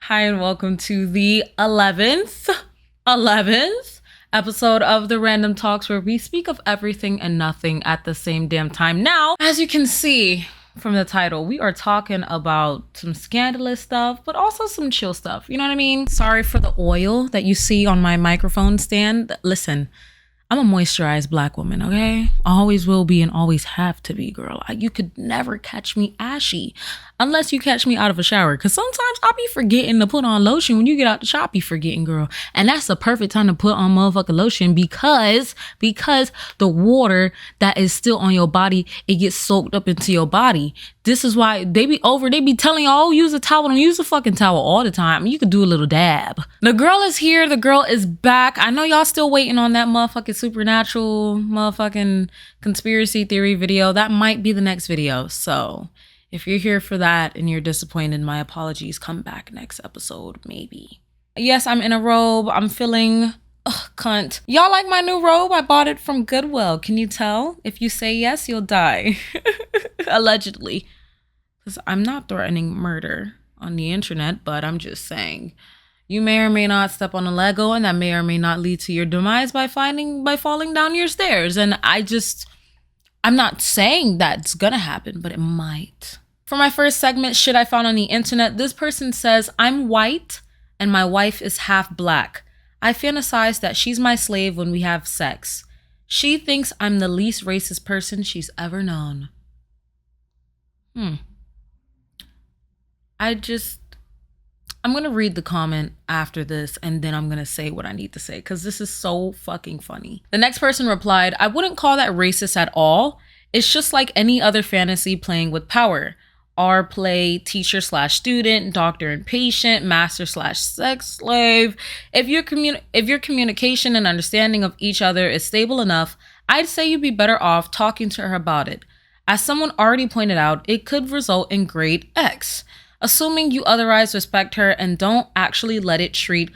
Hi, and welcome to the 11th episode of the Random Talks, where we speak of everything and nothing at the same damn time. Now, as you can see from the title, we are talking about some scandalous stuff, but also some chill stuff. You know what I mean? Sorry for the oil that you see on my microphone stand. Listen, I'm a moisturized black woman, okay? Always will be and always have to be, girl. You could never catch me ashy unless you catch me out of a shower. Because sometimes I'll be forgetting to put on lotion. When you get out the shop, be forgetting, girl. And that's the perfect time to put on motherfucking lotion because the water that is still on your body, it gets soaked up into your body. This is why they be telling you, oh, use a towel. Don't use a fucking towel all the time. You could do a little dab. The girl is here. The girl is back. I know y'all still waiting on that motherfucking supernatural motherfucking conspiracy theory video. That might be the next video. So if you're here for that and you're disappointed, my apologies. Come back next episode, maybe. Yes, I'm in a robe. I'm feeling cunt. Y'all like my new robe? I bought it from Goodwill. Can you tell? If you say yes, you'll die. Allegedly. Because I'm not threatening murder on the internet, but I'm just saying you may or may not step on a Lego, and that may or may not lead to your demise by falling down your stairs. And I'm not saying that's gonna happen, but it might. For my first segment, shit I found on the internet, this person says, I'm white and my wife is half black. I fantasize that she's my slave when we have sex. She thinks I'm the least racist person she's ever known. I'm going to read the comment after this, and then I'm going to say what I need to say, because this is so fucking funny. The next person replied, I wouldn't call that racist at all. It's just like any other fantasy playing with power. R play, teacher / student, doctor and patient, master / sex slave. If your communication and understanding of each other is stable enough, I'd say you'd be better off talking to her about it. As someone already pointed out, it could result in grade X. Assuming you otherwise respect her and don't actually let it treat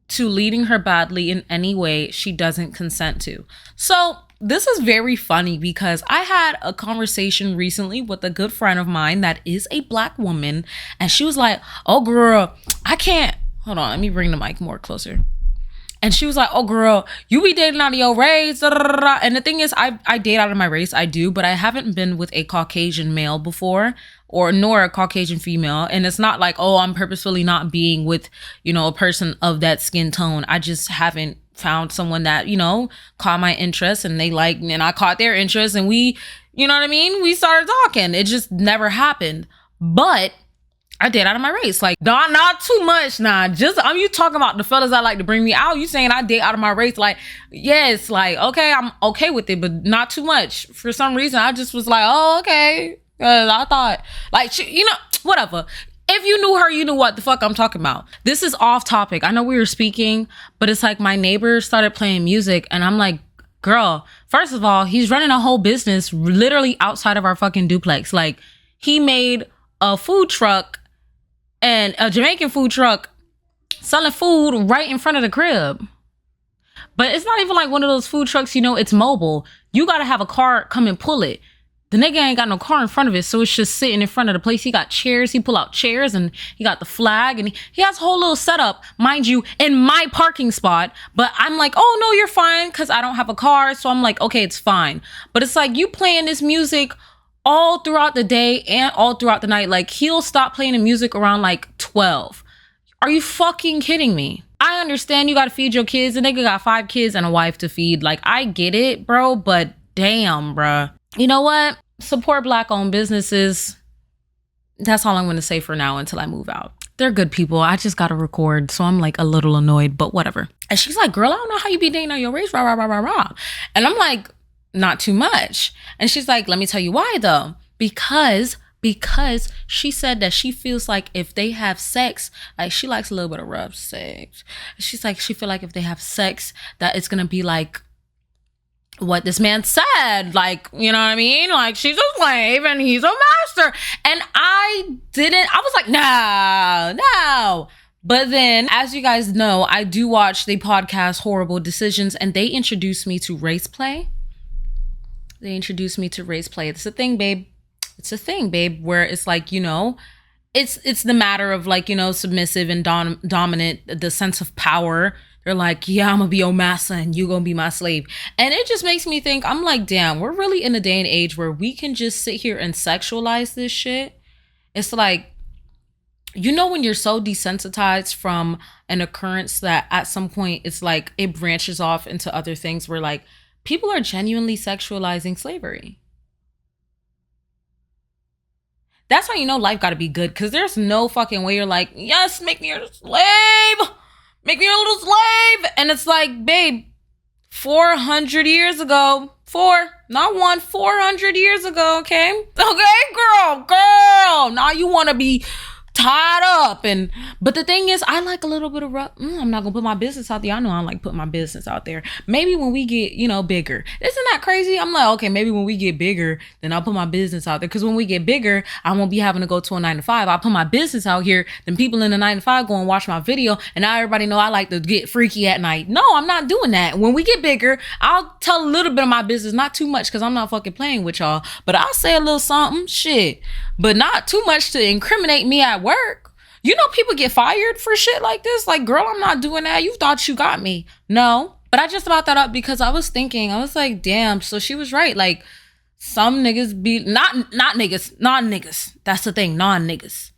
to leading her badly in any way she doesn't consent to. So this is very funny because I had a conversation recently with a good friend of mine that is a black woman, and she was like, oh girl, I can't, hold on, let me bring the mic more closer. And she was like, oh girl, you be dating out of your race, da, da, da, da. And the thing is, I date out of my race, I do, but I haven't been with a Caucasian male before, nor a Caucasian female. And it's not like, oh, I'm purposefully not being with, a person of that skin tone. I just haven't found someone that, caught my interest, and and I caught their interest, and we, you know what I mean? We started talking. It just never happened. But I date out of my race. Like, not too much. You talking about the fellas that like to bring me out. You saying I date out of my race. Like, yes, like, okay, I'm okay with it, but not too much. For some reason, I just was like, oh, okay. I thought, like, whatever. If you knew her, you knew what the fuck I'm talking about. This is off topic. I know we were speaking, but it's like my neighbor started playing music, and I'm like, girl, first of all, he's running a whole business literally outside of our fucking duplex. Like, he made a food truck, and a Jamaican food truck, selling food right in front of the crib. But it's not even like one of those food trucks, it's mobile. You gotta have a car come and pull it. The nigga ain't got no car in front of it, so it's just sitting in front of the place. He got chairs, he pull out chairs, and he got the flag, and he has a whole little setup, mind you, in my parking spot. But I'm like, oh no, you're fine, because I don't have a car. So I'm like, okay, it's fine. But it's like, you playing this music all throughout the day and all throughout the night. Like, he'll stop playing the music around like 12. Are you fucking kidding me? I understand you gotta feed your kids. The nigga got 5 kids and a wife to feed. Like, I get it, bro, but damn, bruh. You know what? Support black owned businesses. That's all I'm going to say for now until I move out. They're good people. I just got to record. So I'm like a little annoyed, but whatever. And she's like, girl, I don't know how you be dating on your race. Rah, rah, rah, rah, rah. And I'm like, not too much. And she's like, let me tell you why though. Because she said that she feels like if they have sex, like she likes a little bit of rough sex. She's like, she feel like if they have sex, that it's going to be like what this man said, like, you know what I mean? Like, she's a slave and he's a master. And I was like, no. But then, as you guys know, I do watch the podcast Horrible Decisions, and they introduced me to race play. It's a thing, babe. Where it's like, it's the matter of like, you know, submissive and dominant, the sense of power. They're like, yeah, I'm gonna be your master and you gonna be my slave. And it just makes me think, I'm like, damn, we're really in a day and age where we can just sit here and sexualize this shit. It's like, you know, when you're so desensitized from an occurrence that at some point it's like it branches off into other things where like people are genuinely sexualizing slavery. That's how you know life got to be good, because there's no fucking way you're like, yes, make me your slave, make me your little slave. And it's like, babe, 400 years ago, not one, 400 years ago, okay? Okay, girl. Now you want to be tied up. But the thing is, I like a little bit of I'm not gonna put my business out there. I know I don't like putting my business out there. Maybe when we get, you know, bigger. Isn't that crazy? I'm like, okay, maybe when we get bigger, then I'll put my business out there. Because when we get bigger, I won't be having to go to a 9-to-5. I'll put my business out here, then people in the 9-to-5 go and watch my video, and now everybody know I like to get freaky at night. No, I'm not doing that. When we get bigger, I'll tell a little bit of my business, not too much, because I'm not fucking playing with y'all, but I'll say a little something, shit, but not too much to incriminate me at work. You know, people get fired for shit like this. Like, girl, I'm not doing that. You thought you got me. No. But I just brought that up because I was thinking, I was like, damn, so she was right. Like, some niggas be, not niggas, non-niggas. That's the thing, non-niggas.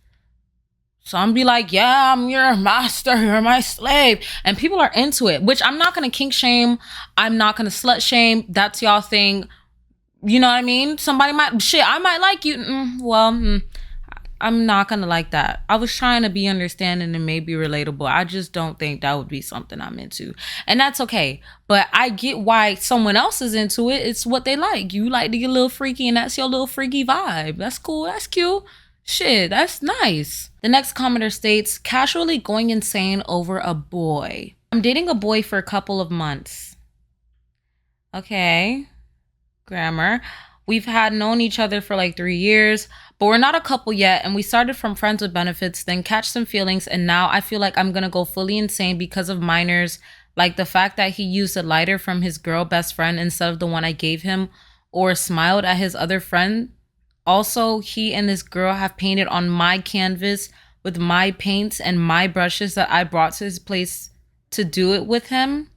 Some be like, yeah, I'm your master, you're my slave. And people are into it, which I'm not going to kink shame. I'm not going to slut shame. That's y'all thing. You know what I mean? Somebody might, shit, I might like you. I'm not gonna like that. I was trying to be understanding and maybe relatable. I just don't think that would be something I'm into. And that's okay. But I get why someone else is into it. It's what they like. You like to get a little freaky, and that's your little freaky vibe. That's cool. That's cute. Shit, that's nice. The next commenter states, casually going insane over a boy. I'm dating a boy for a couple of months. Okay. Grammar. We've had known each other for like 3 years, but we're not a couple yet, and we started from friends with benefits, then catch some feelings, and now I feel like I'm gonna go fully insane because of minors, like the fact that he used a lighter from his girl best friend instead of the one I gave him, or smiled at his other friend. Also, he and this girl have painted on my canvas with my paints and my brushes that I brought to his place to do it with him.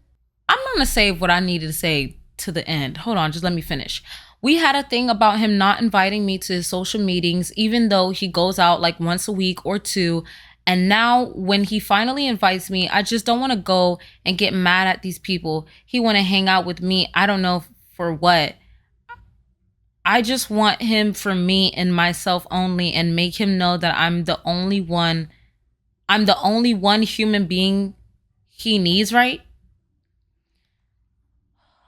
I'm gonna save what I needed to say to the end. Hold on, just let me finish. We had a thing about him not inviting me to his social meetings, even though he goes out like once a week or two. And now when he finally invites me, I just don't want to go and get mad at these people. He want to hang out with me. I don't know for what. I just want him for me and myself only, and make him know that I'm the only one human being he needs, right?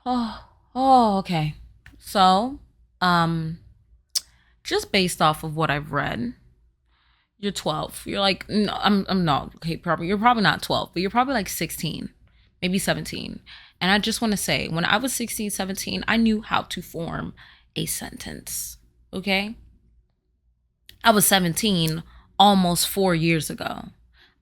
Oh, okay. So, just based off of what I've read, you're 12. You're like, no, I'm not. Okay, you're probably not 12, but you're probably like 16, maybe 17. And I just want to say, when I was 16, 17, I knew how to form a sentence. Okay? I was 17 almost 4 years ago.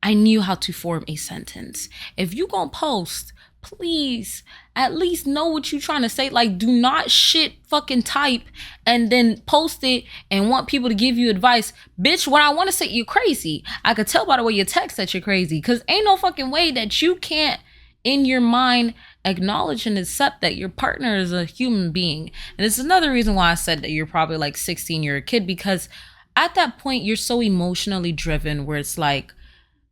I knew how to form a sentence. If you gonna post, please at least know what you're trying to say. Like, do not shit fucking type and then post it and want people to give you advice. Bitch, when I want to say you're crazy, I could tell by the way you text that you're crazy, because ain't no fucking way that you can't in your mind acknowledge and accept that your partner is a human being. And it's another reason why I said that you're probably like 16, you're a kid, because at that point you're so emotionally driven where it's like,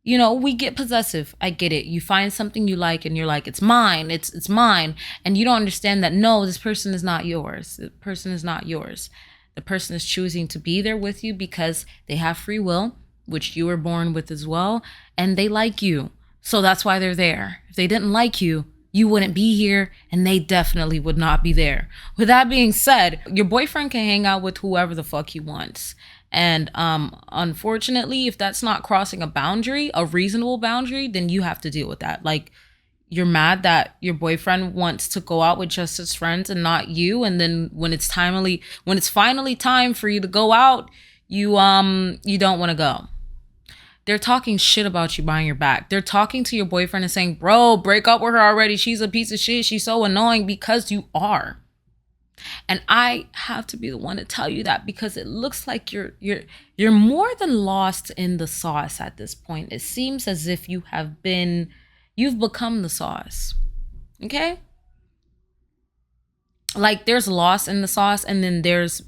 you know, we get possessive. I get it. You find something you like and you're like, it's mine. It's mine. And you don't understand that, no, this person is not yours. The person is not yours. The person is choosing to be there with you because they have free will, which you were born with as well. And they like you. So that's why they're there. If they didn't like you, you wouldn't be here, and they definitely would not be there. With that being said, your boyfriend can hang out with whoever the fuck he wants. And unfortunately, if that's not crossing a boundary, a reasonable boundary, then you have to deal with that. Like, you're mad that your boyfriend wants to go out with just his friends and not you, and then when it's finally time for you to go out, you don't want to go. They're talking shit about you behind your back. They're talking to your boyfriend and saying, bro, break up with her already. She's a piece of shit. She's so annoying, because you are. And I have to be the one to tell you that because it looks like you're more than lost in the sauce at this point. It seems as if you've become the sauce. Okay? Like there's lost in the sauce and then there's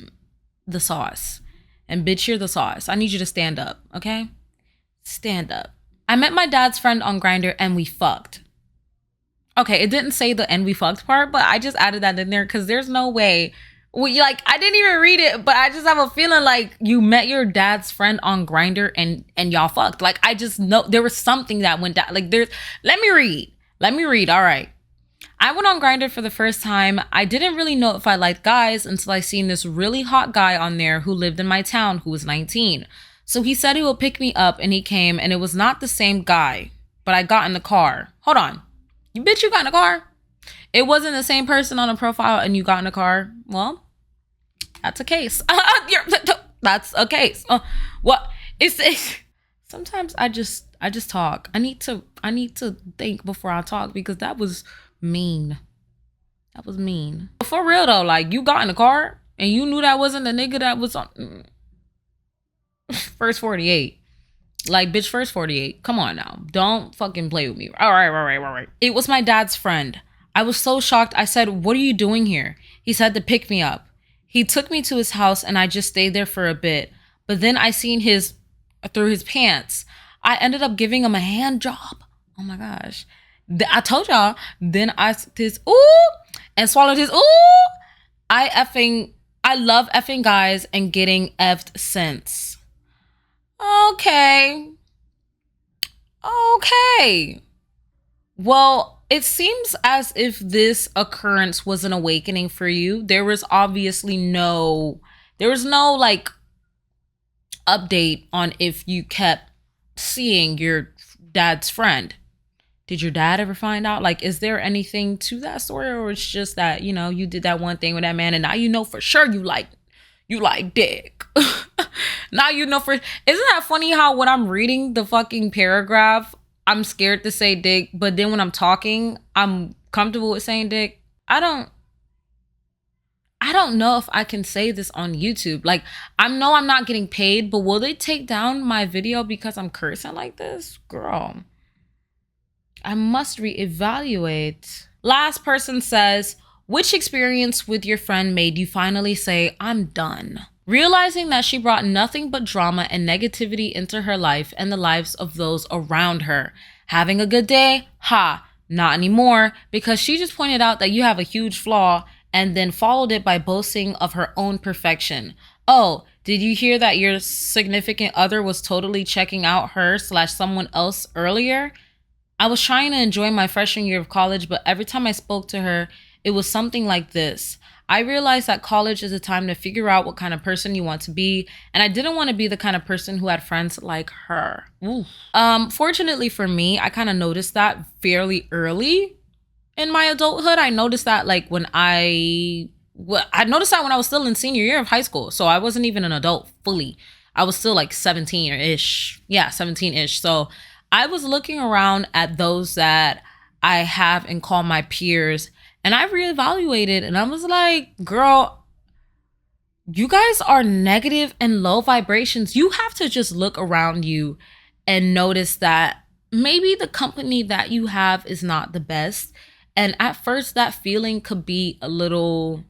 the sauce. And bitch, you're the sauce. I need you to stand up, okay? Stand up. I met my dad's friend on GRINDR and we fucked. Okay, it didn't say the "and we fucked" part, but I just added that in there because there's no way. I didn't even read it, but I just have a feeling like you met your dad's friend on GRINDR and y'all fucked. Like I just know there was something that went down. Like let me read. All right. I went on GRINDR for the first time. I didn't really know if I liked guys until I seen this really hot guy on there who lived in my town who was 19. So he said he would pick me up and he came and it was not the same guy, but I got in the car. Hold on. You got in the car? It wasn't the same person on the profile and you got in the car? Well, that's a case. That's a case. What? Sometimes I just talk. I need to think before I talk because that was mean. That was mean. But for real though, like you got in the car and you knew that wasn't the nigga that was on first 48. Like, bitch, first 48. Come on now. Don't fucking play with me. All right. It was my dad's friend. I was so shocked. I said, what are you doing here? He said to pick me up. He took me to his house and I just stayed there for a bit. But then I seen through his pants. I ended up giving him a hand job. Oh my gosh. I told y'all. Then I his ooh and swallowed his ooh. I love effing guys and getting effed since. Okay. Well, it seems as if this occurrence was an awakening for you. There was no like update on if you kept seeing your dad's friend. Did your dad ever find out? Like, is there anything to that story, or it's just that, you did that one thing with that man and now you know for sure you like dick. Now you know isn't that funny how when I'm reading the fucking paragraph, I'm scared to say dick, but then when I'm talking, I'm comfortable with saying dick. I don't know if I can say this on YouTube. Like, I know I'm not getting paid, but will they take down my video because I'm cursing like this? Girl, I must reevaluate. Last person says, which experience with your friend made you finally say, I'm done? Realizing that she brought nothing but drama and negativity into her life and the lives of those around her. Having a good day? Ha, not anymore, because she just pointed out that you have a huge flaw and then followed it by boasting of her own perfection. Oh, did you hear that your significant other was totally checking out her/someone else earlier? I was trying to enjoy my freshman year of college, but every time I spoke to her, it was something like this. I realized that college is a time to figure out what kind of person you want to be, and I didn't want to be the kind of person who had friends like her. Ooh. Fortunately for me, I kind of noticed that fairly early in my adulthood. I noticed that like when I noticed that when I was still in senior year of high school, so I wasn't even an adult fully. I was still like 17-ish. Yeah, 17-ish. So I was looking around at those that I have and call my peers, and I reevaluated and I was like, girl, you guys are negative and low vibrations. You have to just look around you and notice that maybe the company that you have is not the best. And at first that feeling could be a little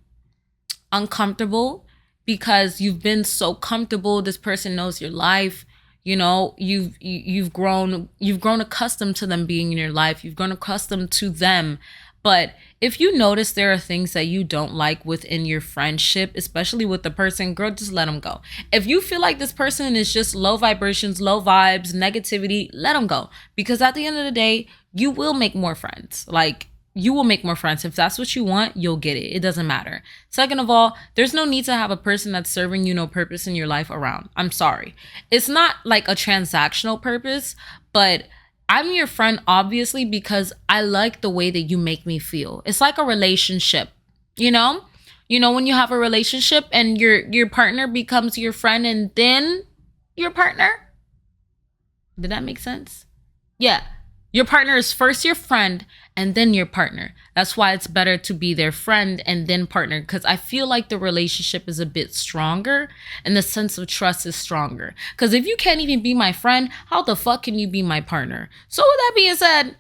uncomfortable because you've been so comfortable. This person knows your life. You've grown accustomed to them being in your life. You've grown accustomed to them. But if you notice there are things that you don't like within your friendship, especially with the person, girl, just let them go. If you feel like this person is just low vibrations, low vibes, negativity, let them go. Because at the end of the day, you will make more friends. Like, you will make more friends. If that's what you want, you'll get it. It doesn't matter. Second of all, there's no need to have a person that's serving you no purpose in your life around. I'm sorry. It's not like a transactional purpose, but I'm your friend, obviously, because I like the way that you make me feel. It's like a relationship, when you have a relationship and your partner becomes your friend and then your partner. Did that make sense? Yeah. Your partner is first your friend and then your partner. That's why it's better to be their friend and then partner, because I feel like the relationship is a bit stronger and the sense of trust is stronger. Because if you can't even be my friend, how the fuck can you be my partner? So with that being said,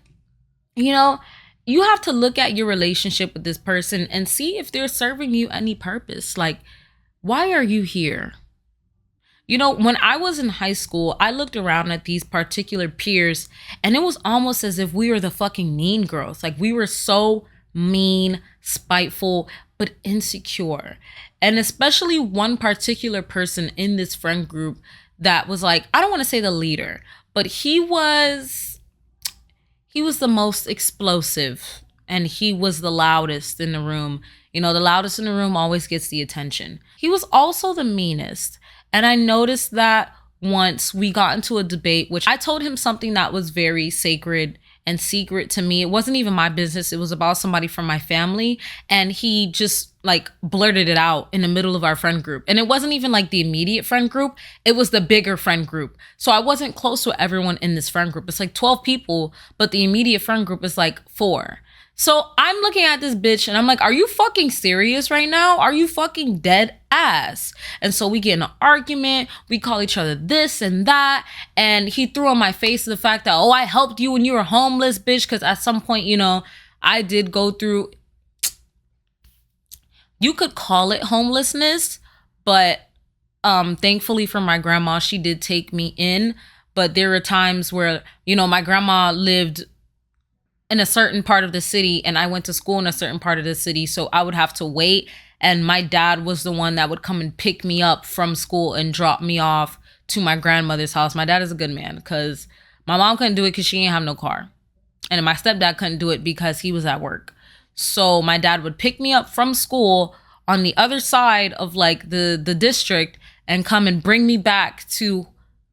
you know, you have to look at your relationship with this person and see if they're serving you any purpose. Like, why are you here? You know, when I was in high school, I looked around at these particular peers and it was almost as if we were the fucking mean girls. Like, we were so mean, spiteful, but insecure. And especially one particular person in this friend group that was like, I don't want to say the leader, but he was the most explosive and he was the loudest in the room. You know, the loudest in the room always gets the attention. He was also the meanest. And I noticed that once we got into a debate, which I told him something that was very sacred and secret to me. It wasn't even my business. It was about somebody from my family. And he just like blurted it out in the middle of our friend group. And it wasn't even like the immediate friend group. It was the bigger friend group. So I wasn't close to everyone in this friend group. It's like 12 people, but the immediate friend group is like 4. So I'm looking at this bitch and I'm like, are you fucking serious right now? Are you fucking dead ass? And so we get in an argument. We call each other this and that. And he threw in my face the fact that, oh, I helped you when you were homeless, bitch. Because at some point, you know, I did go through, you could call it homelessness. But thankfully for my grandma, she did take me in. But there were times where, you know, my grandma lived in a certain part of the city and I went to school in a certain part of the city. So I would have to wait. And my dad was the one that would come and pick me up from school and drop me off to my grandmother's house. My dad is a good man because my mom couldn't do it because she didn't have no car. And my stepdad couldn't do it because he was at work. So my dad would pick me up from school on the other side of like the district and come and bring me back to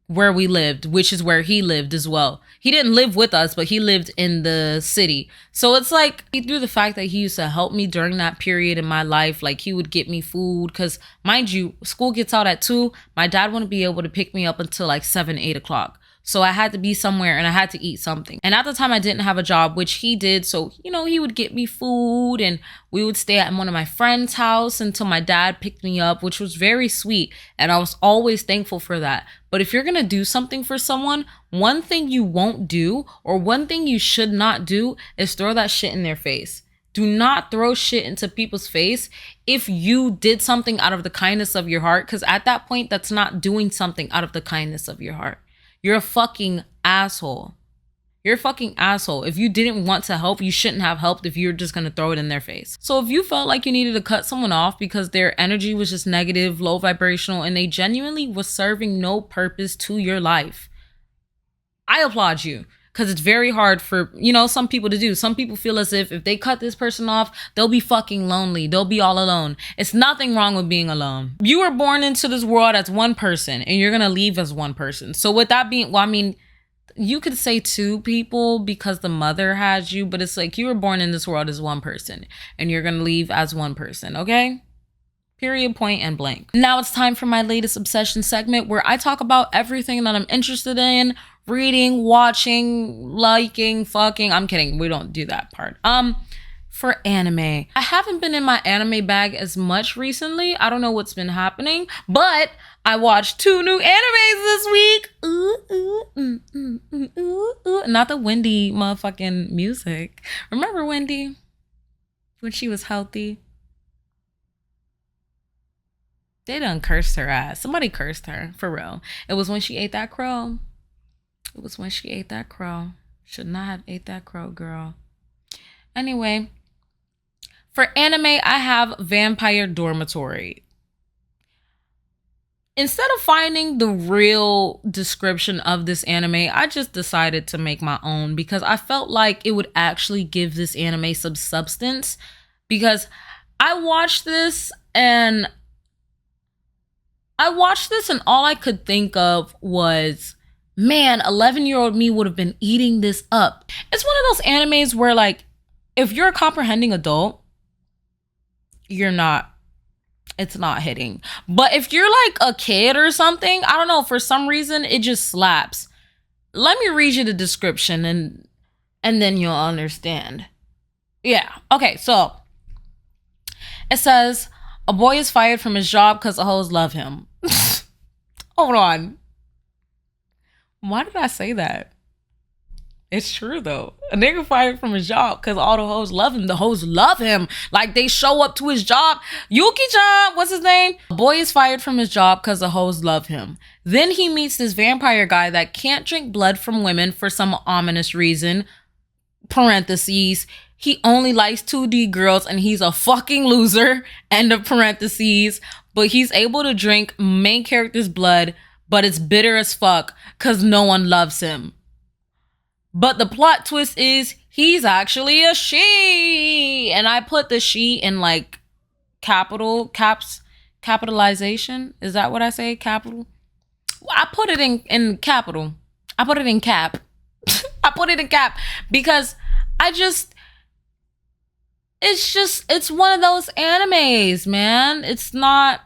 where we lived, which is where he lived as well. He didn't live with us, but he lived in the city. So it's like, through the fact that he used to help me during that period in my life, like he would get me food. Because mind you, school gets out at 2. My dad wouldn't be able to pick me up until like 7, 8 o'clock. So I had to be somewhere and I had to eat something. And at the time I didn't have a job, which he did. So, you know, he would get me food and we would stay at one of my friend's house until my dad picked me up, which was very sweet. And I was always thankful for that. But if you're going to do something for someone, one thing you won't do or one thing you should not do is throw that shit in their face. Do not throw shit into people's face if you did something out of the kindness of your heart. Because at that point, that's not doing something out of the kindness of your heart. You're a fucking asshole. You're a fucking asshole. If you didn't want to help, you shouldn't have helped if you're just going to throw it in their face. So if you felt like you needed to cut someone off because their energy was just negative, low vibrational, and they genuinely was serving no purpose to your life, I applaud you. Because it's very hard for, you know, some people to do. Some people feel as if they cut this person off, they'll be fucking lonely. They'll be all alone. It's nothing wrong with being alone. You were born into this world as one person and you're going to leave as one person. So with that being, well, I mean, you could say 2 people because the mother had you, but it's like you were born in this world as one person and you're going to leave as one person, okay? Period, point, and blank. Now it's time for my latest obsession segment where I talk about everything that I'm interested in, reading, watching, liking, fucking. I'm kidding. We don't do that part. For anime. I haven't been in my anime bag as much recently. I don't know what's been happening, but I watched 2 new animes this week. Not the Wendy motherfucking music. Remember Wendy? When she was healthy? They done cursed her ass. Somebody cursed her, for real. It was when she ate that crow. It was when she ate that crow. Should not have ate that crow, girl. Anyway, for anime, I have Vampire Dormitory. Instead of finding the real description of this anime, I just decided to make my own because I felt like it would actually give this anime some substance. Because I watched this and all I could think of was, man, 11-year-old me would have been eating this up. It's one of those animes where, like, if you're a comprehending adult, it's not hitting. But if you're like a kid or something, I don't know, for some reason, it just slaps. Let me read you the description and and then you'll understand. Yeah. Okay, so it says a boy is fired from his job because the hoes love him. Hold on. Why did I say that? It's true though. A nigga fired from his job because all the hoes love him. The hoes love him. Like they show up to his job. Yuki-chan, what's his name? A boy is fired from his job because the hoes love him. Then he meets this vampire guy that can't drink blood from women for some ominous reason. Parentheses. He only likes 2D girls and he's a fucking loser. End of parentheses. But he's able to drink main character's blood, but it's bitter as fuck because no one loves him. But the plot twist is he's actually a she. And I put the she in like capitalization. Is that what I say? Capital? I put it in capital. I put it in cap. I put it in cap because it's one of those animes, man. It's not.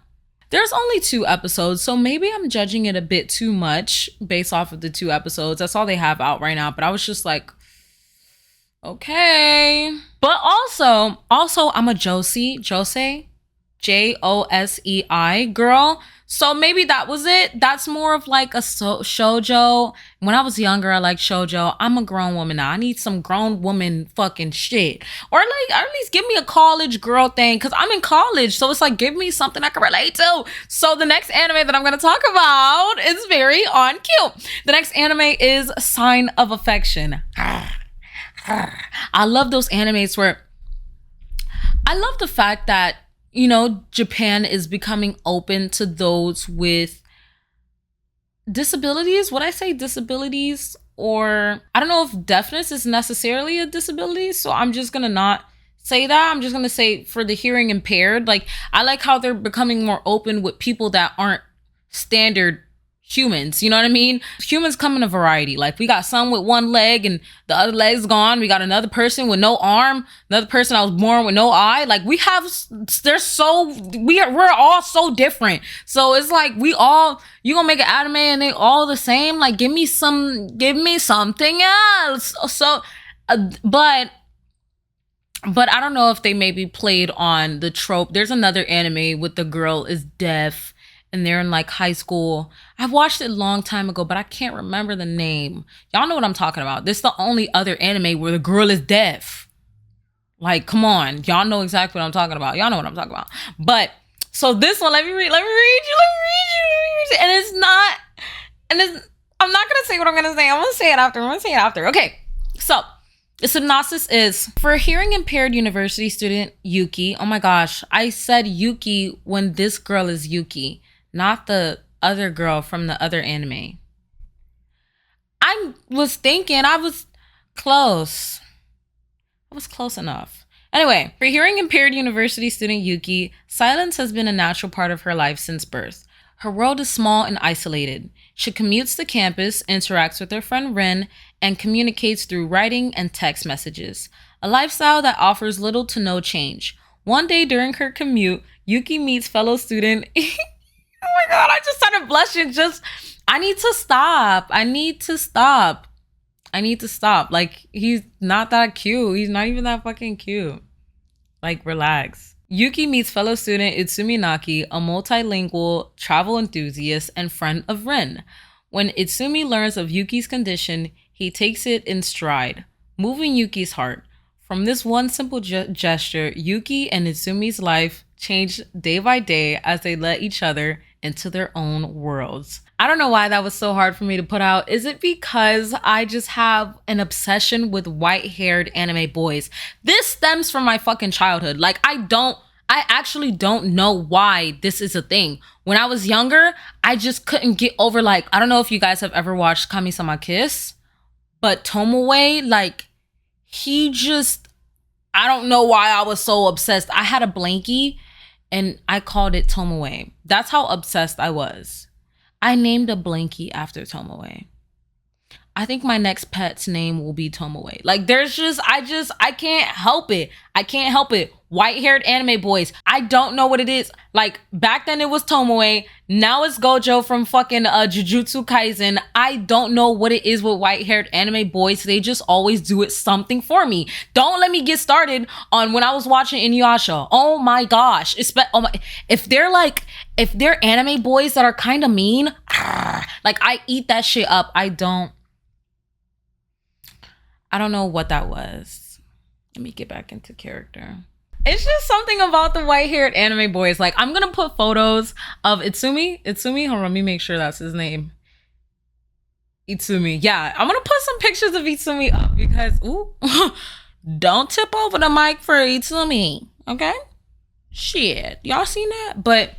There's only 2 episodes, so maybe I'm judging it a bit too much based off of the 2 episodes. That's all they have out right now. But I was just like, okay. But also, I'm a Josei, Josei girl. So maybe that was it. That's more of like a shoujo. When I was younger, I liked shoujo. I'm a grown woman now. I need some grown woman fucking shit. Or like, at least give me a college girl thing. Cause I'm in college. So it's like, give me something I can relate to. So the next anime that I'm going to talk about is very on cue. The next anime is Sign of Affection. I love those animes where I love the fact that, you know, Japan is becoming open to those with disabilities. Would I say disabilities? Or I don't know if deafness is necessarily a disability. So I'm just going to not say that. I'm just going to say for the hearing impaired. Like, I like how they're becoming more open with people that aren't standard humans. You know what I mean? Humans come in a variety. Like, we got some with one leg and the other leg's gone. We got another person with no arm, another person that was born with no eye. Like, we're all so different. So it's like you gonna make an anime and they all the same. Like, give me something else. So but I don't know if they maybe played on the trope. There's another anime with the girl is deaf and they're in like high school. I watched it a long time ago, but I can't remember the name. Y'all know what I'm talking about. This is the only other anime where the girl is deaf. Like, come on. Y'all know exactly what I'm talking about. Y'all know what I'm talking about. But so this one, let me read you. And I'm not gonna say what I'm gonna say. I'm gonna say it after. Okay. So the synopsis is, for a hearing impaired university student, Yuki. Oh my gosh. I said Yuki when this girl is Yuki, not the other girl from the other anime. I was thinking I was close. I was close enough. Anyway, for hearing impaired university student Yuki, silence has been a natural part of her life since birth. Her world is small and isolated. She commutes to campus, interacts with her friend Rin, and communicates through writing and text messages. A lifestyle that offers little to no change. One day during her commute, Yuki meets fellow student. Oh my God, I just started blushing. I need to stop. Like, he's not that cute. He's not even that fucking cute. Like, relax. Yuki meets fellow student Itsumi Naki, a multilingual travel enthusiast and friend of Rin. When Itsumi learns of Yuki's condition, he takes it in stride, moving Yuki's heart. From this one simple gesture, Yuki and Itsumi's life change day by day as they let each other into their own worlds. I don't know why that was so hard for me to put out. Is it because I just have an obsession with white-haired anime boys? This stems from my fucking childhood. Like, I actually don't know why this is a thing. When I was younger, I just couldn't get over, like, I don't know if you guys have ever watched Kami-sama Kiss, but Tomoe, like, I don't know why I was so obsessed. I had a blankie and I called it Tomoe. That's how obsessed I was. I named a blankie after Tomoe. I think my next pet's name will be Tomoe. Like, I can't help it. white-haired anime boys. I don't know what it is. Like, back then it was Tomoe. Now it's Gojo from fucking Jujutsu Kaisen. I don't know what it is with white-haired anime boys. They just always do it something for me. Don't let me get started on when I was watching Inuyasha. Oh my gosh. If they're anime boys that are kind of mean, like, I eat that shit up. I don't know what that was. Let me get back into character. It's just something about the white-haired anime boys. Like, I'm gonna put photos of Itsumi. Hold on, let me make sure that's his name. Itsumi. Yeah, I'm gonna put some pictures of Itsumi up because, ooh, don't tip over the mic for Itsumi, okay? Shit, y'all seen that? But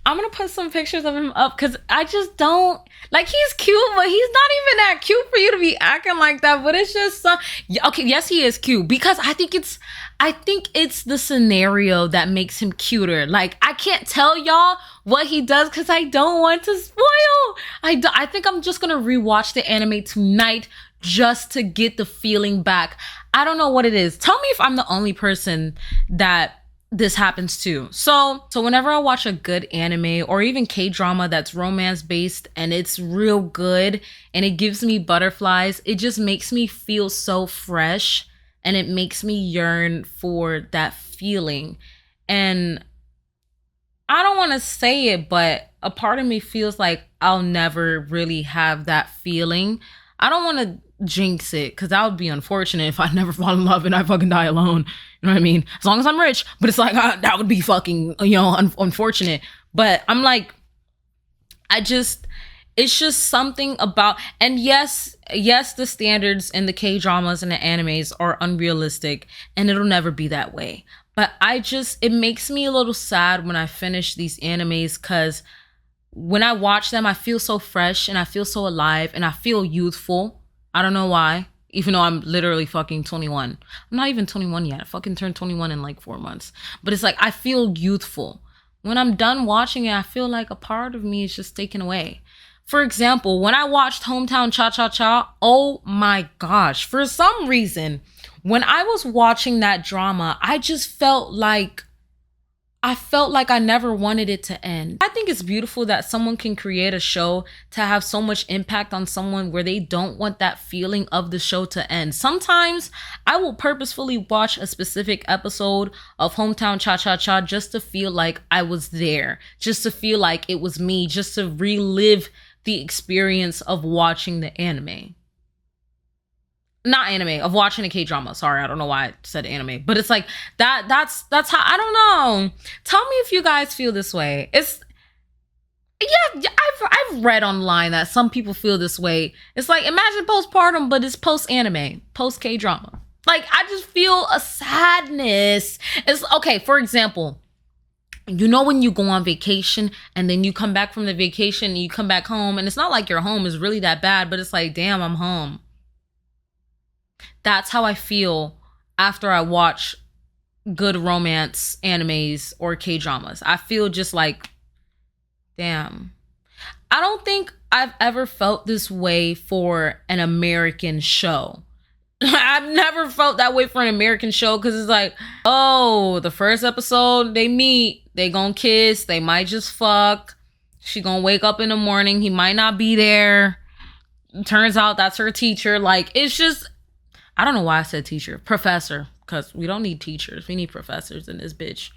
I'm gonna put some pictures of him up because I just don't, like, he's cute, but he's not even that cute for you to be acting like that. But it's just okay, yes, he is cute because I think it's the scenario that makes him cuter. Like, I can't tell y'all what he does because I don't want to spoil. I think I'm just gonna rewatch the anime tonight just to get the feeling back. I don't know what it is. Tell me if I'm the only person that this happens to. So whenever I watch a good anime or even K-drama that's romance based and it's real good and it gives me butterflies, it just makes me feel so fresh and it makes me yearn for that feeling. And I don't want to say it, but a part of me feels like I'll never really have that feeling. I don't want to jinx it because that would be unfortunate if I never fall in love and I fucking die alone. You know what I mean? As long as I'm rich, but it's like that would be fucking, unfortunate. But I'm like, it's just something about, and yes, the standards in the K-dramas and the animes are unrealistic and it'll never be that way. But it makes me a little sad when I finish these animes because when I watch them, I feel so fresh and I feel so alive and I feel youthful. I don't know why, even though I'm literally fucking 21. I'm not even 21 yet. I fucking turned 21 in like 4 months. But it's like, I feel youthful. When I'm done watching it, I feel like a part of me is just taken away. For example, when I watched Hometown Cha-Cha-Cha, oh my gosh, for some reason, when I was watching that drama, I just felt like I never wanted it to end. I think it's beautiful that someone can create a show to have so much impact on someone where they don't want that feeling of the show to end. Sometimes I will purposefully watch a specific episode of Hometown Cha-Cha-Cha just to feel like I was there, just to feel like it was me, just to relive the experience of watching the anime. Not anime, of watching a K-drama. Sorry, I don't know why I said anime, but it's like that's how, I don't know. Tell me if you guys feel this way. I've read online that some people feel this way. It's like, imagine postpartum, but it's post-anime, post-K-drama. Like, I just feel a sadness. It's okay, for example, when you go on vacation and then you come back from the vacation and you come back home and it's not like your home is really that bad, but it's like, damn, I'm home. That's how I feel after I watch good romance animes or K-dramas. I feel just like, damn. I don't think I've ever felt this way for an American show. I've never felt that way for an American show because it's like, oh, the first episode, they meet, they gonna kiss, they might just fuck. She gonna wake up in the morning, he might not be there. Turns out that's her teacher. Like, it's just, I don't know why I said teacher. Professor. Because we don't need teachers. We need professors in this bitch.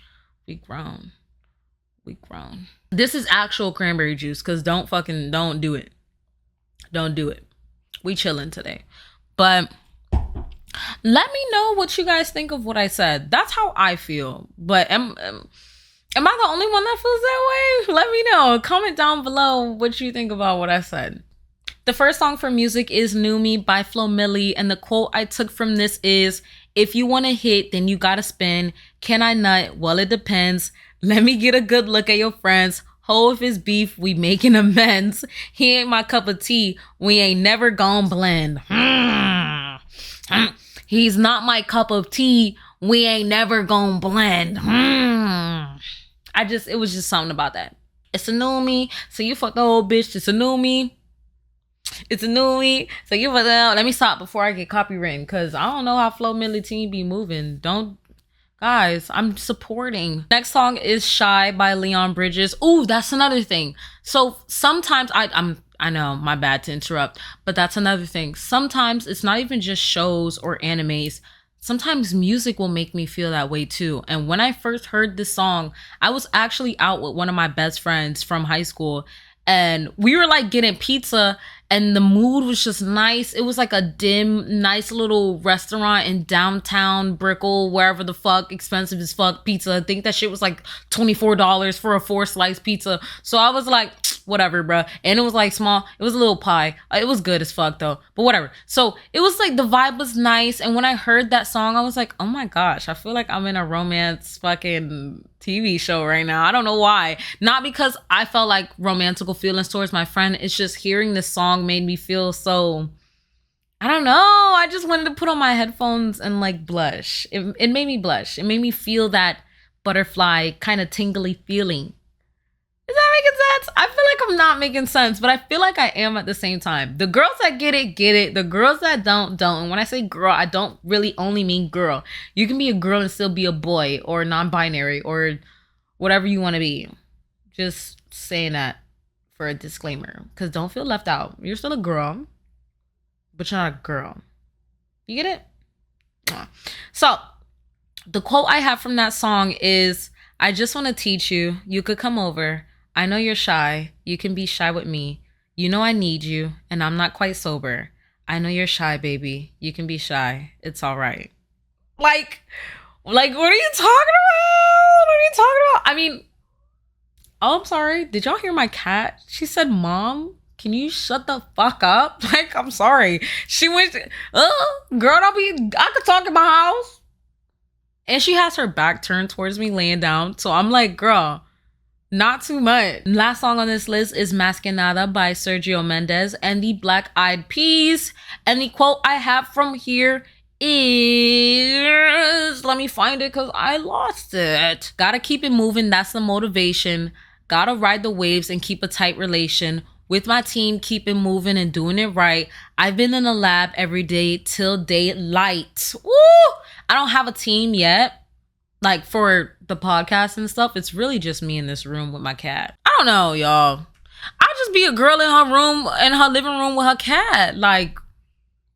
We grown. This is actual cranberry juice. Because don't do it. Don't do it. We chilling today. But let me know what you guys think of what I said. That's how I feel. But am I the only one that feels that way? Let me know. Comment down below what you think about what I said. The first song for music is New Me by Flo Milli, and the quote I took from this is, if you want to hit, then you gotta spin. Can I nut? Well, it depends. Let me get a good look at your friends. Ho, if it's beef, we making amends. He ain't my cup of tea. We ain't never gon' blend. He's not my cup of tea. We ain't never gon' blend. It was just something about that. It's a new me. So you fuck the old bitch. It's a new me. It's a new me. So you let me stop before I get copywritten because I don't know how Flo Milli team be moving. Don't Guys, I'm supporting. Next song is Shy by Leon Bridges. Ooh, that's another thing. So sometimes I know, my bad to interrupt, but that's another thing. Sometimes it's not even just shows or animes. Sometimes music will make me feel that way too. And when I first heard this song, I was actually out with one of my best friends from high school, and we were like getting pizza, and the mood was just nice. It was like a dim, nice little restaurant in downtown Brickell, wherever the fuck, expensive as fuck pizza. I think that shit was like $24 for a 4-slice pizza. So I was like, whatever, bro. And it was like small. It was a little pie. It was good as fuck though, but whatever. So it was like the vibe was nice. And when I heard that song, I was like, oh my gosh, I feel like I'm in a romance fucking TV show right now. I don't know why. Not because I felt like romantical feelings towards my friend. It's just hearing this song made me feel so, I don't know. I just wanted to put on my headphones and like blush. It made me blush. It made me feel that butterfly kind of tingly feeling. Is that making sense? I feel like I'm not making sense, but I feel like I am at the same time. The girls that get it, get it. The girls that don't. And when I say girl, I don't really only mean girl. You can be a girl and still be a boy or non-binary or whatever you want to be. Just saying that for a disclaimer, because don't feel left out. You're still a girl, but you're not a girl. You get it? So the quote I have from that song is, I just want to teach you. You could come over. I know you're shy. You can be shy with me. You know I need you, and I'm not quite sober. I know you're shy, baby. You can be shy. It's all right. Like, what are you talking about? What are you talking about? I mean, oh, I'm sorry. Did y'all hear my cat? She said, Mom, can you shut the fuck up? Like, I'm sorry. She went, girl, I could talk in my house. And she has her back turned towards me laying down. So I'm like, girl, not too much. Last song on this list is Más Que Nada by Sergio Mendes and the Black Eyed Peas. And the quote I have from here is, let me find it because I lost it. Gotta keep it moving. That's the motivation. Gotta ride the waves and keep a tight relation. With my team, keep it moving and doing it right. I've been in the lab every day till daylight. Woo! I don't have a team yet. Like for the podcast and stuff, it's really just me in this room with my cat. I don't know, y'all. I just be a girl in her room, in her living room with her cat. Like,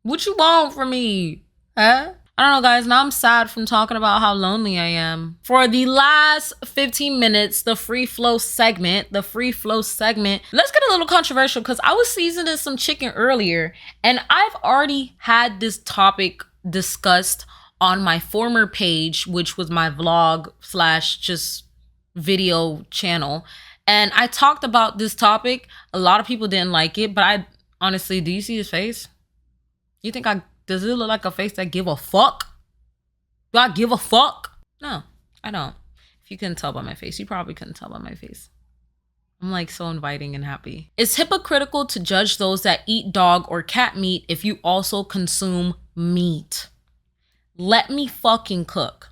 what you want from me? Huh? I don't know, guys. Now I'm sad from talking about how lonely I am. For the last 15 minutes, the free flow segment, let's get a little controversial because I was seasoning some chicken earlier and I've already had this topic discussed on my former page, which was my vlog / just video channel. And I talked about this topic. A lot of people didn't like it, but I honestly, do you see his face? You think does it look like a face that give a fuck? Do I give a fuck? No, I don't. If you couldn't tell by my face, you probably couldn't tell by my face. I'm like so inviting and happy. It's hypocritical to judge those that eat dog or cat meat if you also consume meat. Let me fucking cook.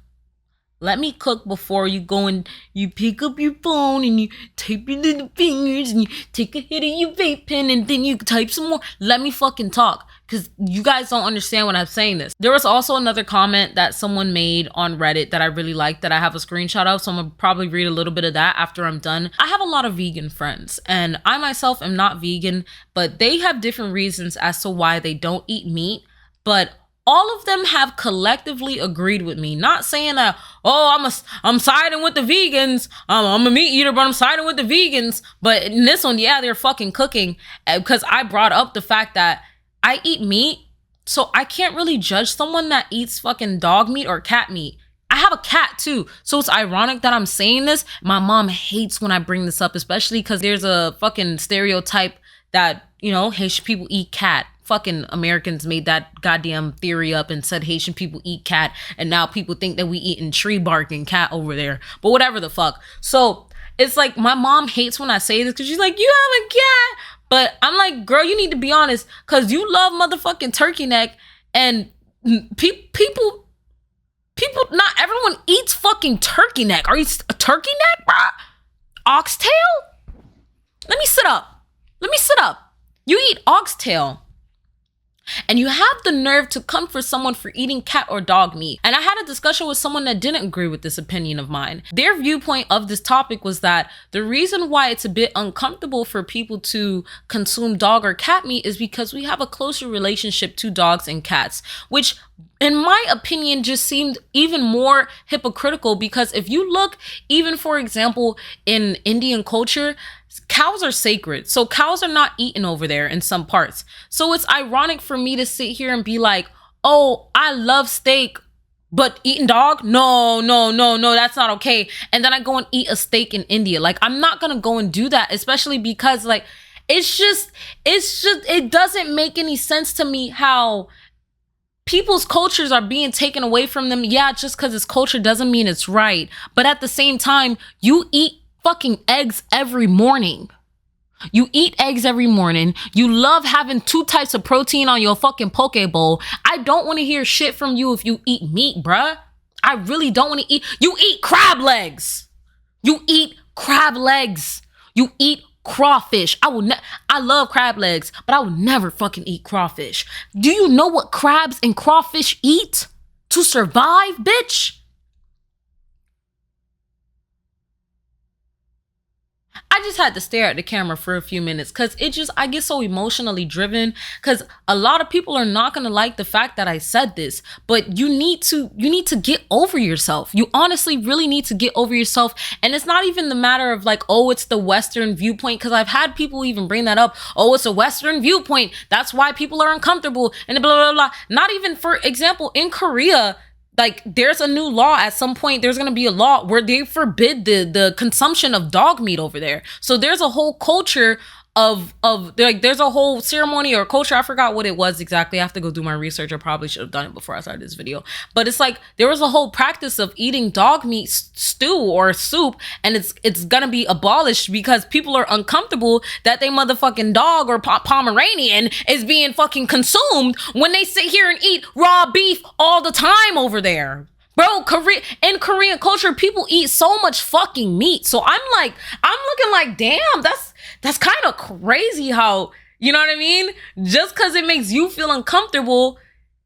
Let me cook before you go and you pick up your phone and you type your little fingers and you take a hit of your vape pen and then you type some more. Let me fucking talk because you guys don't understand when I'm saying this. There was also another comment that someone made on Reddit that I really liked that I have a screenshot of. So I'm gonna probably read a little bit of that after I'm done. I have a lot of vegan friends and I myself am not vegan, but they have different reasons as to why they don't eat meat. But all of them have collectively agreed with me. Not saying that, oh, I'm siding with the vegans. I'm a meat eater, but I'm siding with the vegans. But in this one, yeah, they're fucking cooking. Because I brought up the fact that I eat meat, so I can't really judge someone that eats fucking dog meat or cat meat. I have a cat too. So it's ironic that I'm saying this. My mom hates when I bring this up, especially because there's a fucking stereotype that, you know, Haitian people eat cat. Fucking Americans made that goddamn theory up and said Haitian people eat cat, and now people think that we eating tree bark and cat over there. But whatever the fuck. So it's like my mom hates when I say this because she's like, you have a cat. But I'm like, girl, you need to be honest because you love motherfucking turkey neck, and people, not everyone eats fucking turkey neck. Are you a turkey neck, bruh? Oxtail? Let me sit up. You eat oxtail. And you have the nerve to come for someone for eating cat or dog meat. And I had a discussion with someone that didn't agree with this opinion of mine. Their viewpoint of this topic was that the reason why it's a bit uncomfortable for people to consume dog or cat meat is because we have a closer relationship to dogs and cats, which in my opinion just seemed even more hypocritical, because if you look, even for example, in Indian culture, cows are sacred. So cows are not eaten over there in some parts. So it's ironic for me to sit here and be like, oh, I love steak, but eating dog? No, that's not okay. And then I go and eat a steak in India. Like, I'm not gonna go and do that, especially because like, it doesn't make any sense to me how people's cultures are being taken away from them. Yeah, just because it's culture doesn't mean it's right. But at the same time, you eat fucking eggs every morning. You eat eggs every morning. You love having 2 types of protein on your fucking poke bowl. I don't want to hear shit from you if you eat meat, bruh. I really don't want to eat. You eat crab legs. You eat crab legs. You eat crawfish. I love crab legs, but I would never fucking eat crawfish. Do you know what crabs and crawfish eat to survive, bitch? I just had to stare at the camera for a few minutes because I get so emotionally driven, because a lot of people are not going to like the fact that I said this, but you need to get over yourself. You honestly really need to get over yourself. And it's not even the matter of like, oh, it's the Western viewpoint, because I've had people even bring that up. Oh, it's a Western viewpoint. That's why people are uncomfortable and blah, blah, blah. Not even, for example, in Korea, like, there's a new law at some point. There's going to be a law where they forbid the consumption of dog meat over there. So there's a whole culture of like, there's a whole ceremony or culture. I forgot what it was exactly. I have to go do my research. I probably should have done it before I started this video. But it's like, there was a whole practice of eating dog meat stew or soup, and it's gonna be abolished because people are uncomfortable that they motherfucking dog or Pomeranian is being fucking consumed when they sit here and eat raw beef all the time over there. Bro, in Korean culture, people eat so much fucking meat. So I'm looking like, damn, that's kind of crazy how, you know what I mean? Just because it makes you feel uncomfortable,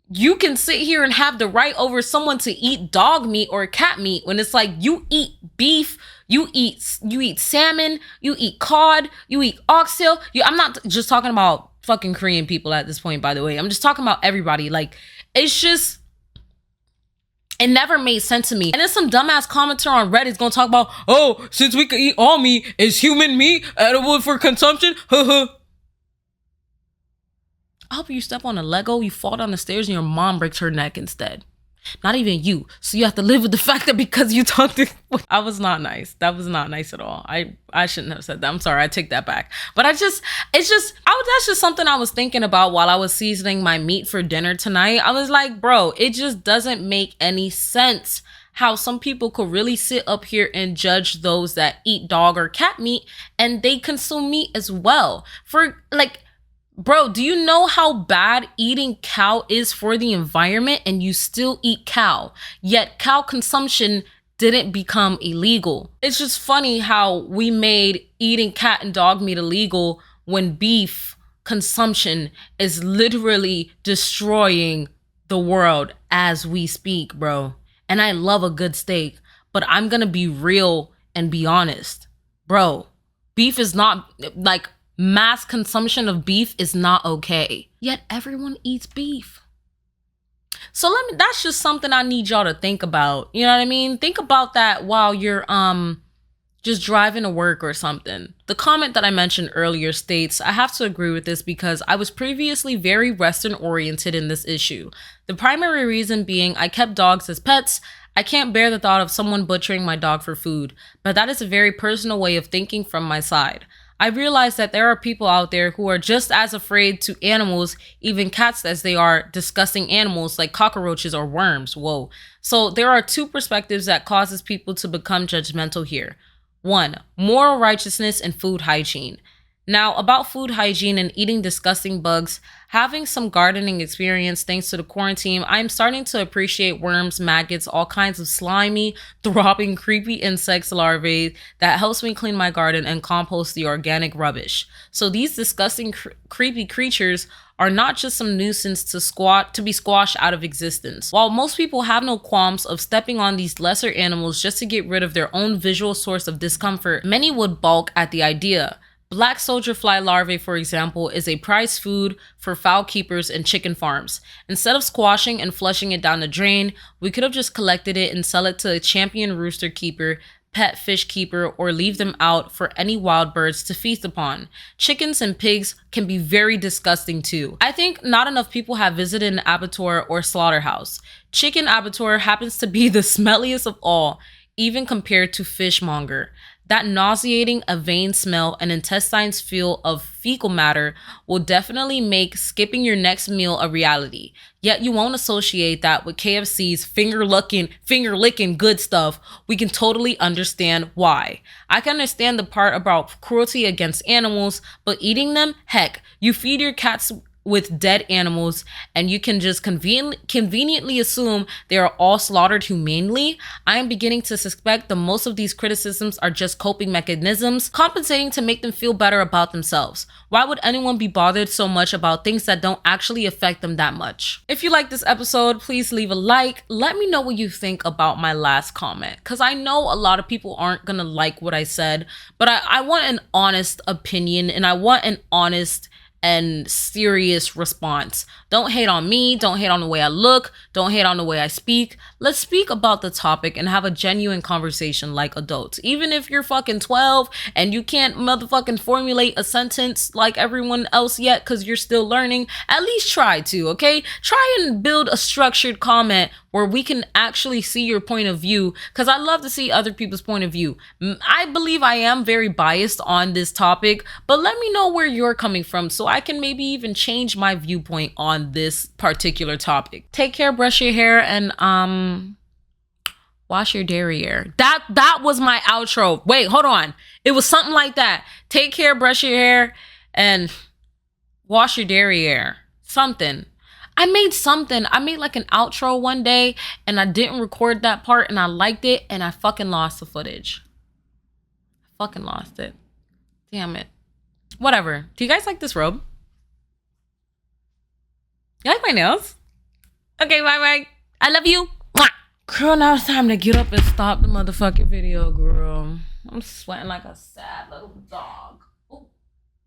you can sit here and have the right over someone to eat dog meat or cat meat, when it's like, you eat beef, you eat salmon, you eat cod, you eat oxtail. I'm not just talking about fucking Korean people at this point, by the way. I'm just talking about everybody. Like, it's just, it never made sense to me. And then some dumbass commenter on Reddit is gonna talk about, oh, since we could eat all meat, is human meat edible for consumption? I hope you step on a Lego, you fall down the stairs, and your mom breaks her neck instead. Not even you. So you have to live with the fact that because you talked to... I was not nice. That was not nice at all. I shouldn't have said that. I'm sorry. I take that back. But that's just something I was thinking about while I was seasoning my meat for dinner tonight. I was like, bro, it just doesn't make any sense how some people could really sit up here and judge those that eat dog or cat meat and they consume meat as well. For like... Bro, do you know how bad eating cow is for the environment, and you still eat cow? Yet cow consumption didn't become illegal. It's just funny how we made eating cat and dog meat illegal when beef consumption is literally destroying the world as we speak, bro. And I love a good steak, but I'm gonna be real and be honest. Bro, beef is not, like, mass consumption of beef is not okay. Yet everyone eats beef. So that's just something I need y'all to think about. You know what I mean? Think about that while you're just driving to work or something. The comment that I mentioned earlier states, I have to agree with this because I was previously very Western oriented in this issue. The primary reason being I kept dogs as pets. I can't bear the thought of someone butchering my dog for food, but that is a very personal way of thinking from my side. I realize that there are people out there who are just as afraid to animals, even cats, as they are disgusting animals like cockroaches or worms. Whoa. So there are 2 perspectives that causes people to become judgmental here. 1, moral righteousness and food hygiene. Now, about food hygiene and eating disgusting bugs, having some gardening experience thanks to the quarantine, I'm starting to appreciate worms, maggots, all kinds of slimy, throbbing, creepy insects larvae that helps me clean my garden and compost the organic rubbish. So these disgusting, creepy creatures are not just some nuisance to be squashed out of existence. While most people have no qualms of stepping on these lesser animals just to get rid of their own visual source of discomfort, many would balk at the idea. Black soldier fly larvae, for example, is a prized food for fowl keepers and chicken farms. Instead of squashing and flushing it down the drain, we could have just collected it and sell it to a champion rooster keeper, pet fish keeper, or leave them out for any wild birds to feast upon. Chickens and pigs can be very disgusting too. I think not enough people have visited an abattoir or slaughterhouse. Chicken abattoir happens to be the smelliest of all, even compared to fishmonger. That nauseating, a vein smell and intestines feel of fecal matter will definitely make skipping your next meal a reality. Yet you won't associate that with KFC's finger-licking good stuff. We can totally understand why. I can understand the part about cruelty against animals, but eating them, heck, you feed your cats with dead animals and you can just conveniently assume they are all slaughtered humanely. I am beginning to suspect that most of these criticisms are just coping mechanisms, compensating to make them feel better about themselves. Why would anyone be bothered so much about things that don't actually affect them that much? If you like this episode, please leave a like. Let me know what you think about my last comment, because I know a lot of people aren't gonna like what I said, but I want an honest opinion and I want an honest and serious response. Don't hate on me. Don't hate on the way I look. Don't hate on the way I speak. Let's speak about the topic and have a genuine conversation like adults. Even if you're fucking 12 and you can't motherfucking formulate a sentence like everyone else yet because you're still learning, at least try to, okay? Try and build a structured comment where we can actually see your point of view, because I love to see other people's point of view. I believe I am very biased on this topic, but let me know where you're coming from so I can maybe even change my viewpoint on this particular topic. Take care, brush your hair, and wash your derriere. That was my outro. Wait, hold on. It was something like that. Take care, brush your hair, and wash your derriere. Something. I made like an outro one day and I didn't record that part and I liked it and I fucking lost the footage. Fucking lost it. Damn it. Whatever. Do you guys like this robe? You like my nails? Okay, bye. I love you. Mwah. Girl, now it's time to get up and stop the motherfucking video, girl. I'm sweating like a sad little dog.